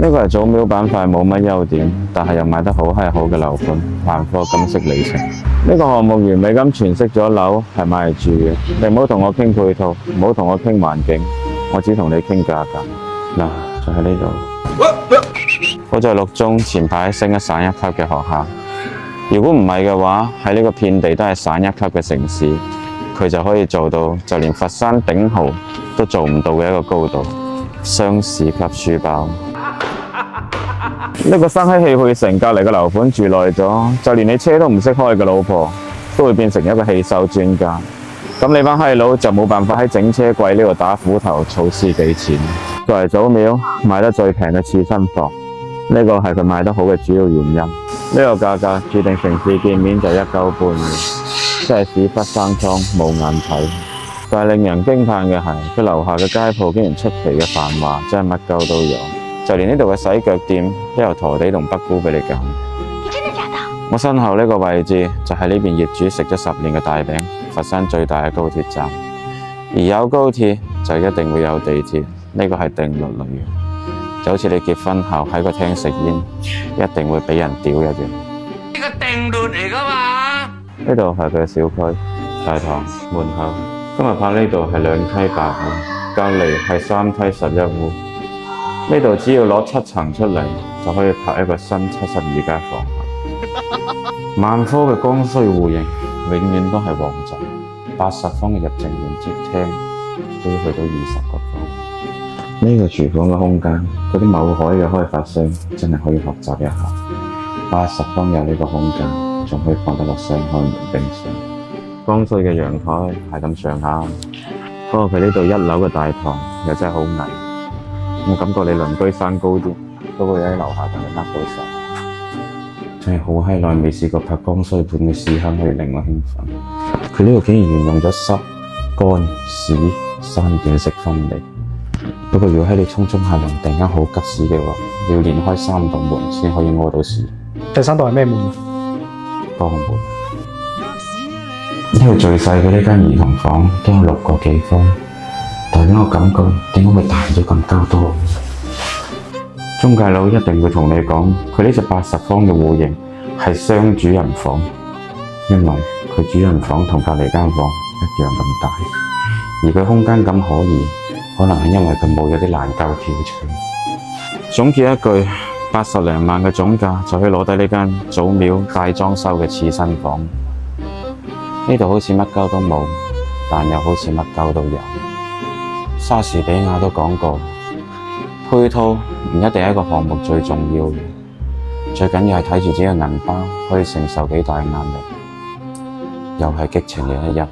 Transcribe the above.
呢個係祖廟板塊，冇乜優點，但係又賣得好係好嘅樓盤，萬科金色里程。呢個項目完美咁詮釋咗樓係買嚟住嘅。你唔好同我傾配套，唔好同我傾環境，我只同你傾價格。嗱，就喺呢度。好在六中前排升一省一級嘅學校，如果唔係嘅話，喺呢個遍地都係省一級嘅城市，佢就可以做到就連佛山頂豪都做唔到嘅一個高度，雙市級書包。呢個生喺汽配城隔離嘅樓盤住耐咗，就連你車都唔識開嘅老婆，都會變成一個汽修專家。咁你班閪佬就冇辦法喺整車櫃呢度打斧頭儲司機錢。作為祖廟賣得最平嘅次新房，呢個係佢賣得好嘅主要原因。呢個價格注定城市見面就一鳩半嘅，真係屎忽生瘡冇眼睇。但係令人驚歎嘅係，佢樓下嘅街鋪竟然出奇嘅繁華，真係乜鳩都有。就連呢度嘅洗腳店都有陀地同北菇俾你揀。真的假的？我身後呢個位置就係呢邊業主食咗10年嘅大餅，佛山最大嘅高鐵站。而有高鐵就一定會有地鐵，呢個係定律嚟嘅。就好似你結婚後喺個廳食煙，一定會俾人屌一樣。呢個定律嚟噶嘛？呢度係佢嘅小區大堂門口。今日拍呢度係2梯8戶，隔離係3梯11戶。呢度只要攞7層出嚟，就可以拍一個新72間房客。萬科嘅剛需戶型永遠都係旺仔，80方嘅入靜連接廳都要去到20個房。呢個廚房嘅空間，嗰啲某海嘅開發商真係可以學習一下。80方有呢個空間，仲可以放得落雙開門冰箱。剛需嘅陽台係咁上下，不過佢呢度1樓嘅大堂又真係好矮。我感覺你鄰居山高啲，都會喺樓下同你握到手。真係好閪耐未試過拍剛需盤嘅屎坑，可以令我興奮。佢呢度竟然沿用咗濕、乾、屎3段式分離。不過如果喺你沖下涼突然間好急屎嘅話，你要連開3道門先可以屙到屎。第3道係咩門？肛門。呢度最細嘅呢間兒童房都有6個幾方。但係俾我感覺點解會大咗咁鳩多？中介佬一定會同你講，佢呢隻80方嘅戶型係雙主人房，因為佢主人房同隔離間房一樣咁大，而佢空間感可疑，可能係因為佢冇有啲難夠跳牆。總結一句，80零萬嘅總價就可以攞低呢間祖廟大裝修嘅次新房。呢度好似乜鳩都冇，但又好似乜鳩都有。莎士比亞都講過，配套唔一定係一個項目最重要嘅，最緊要係睇住自己嘅銀包可以承受幾大壓力。又係激情嘅一日。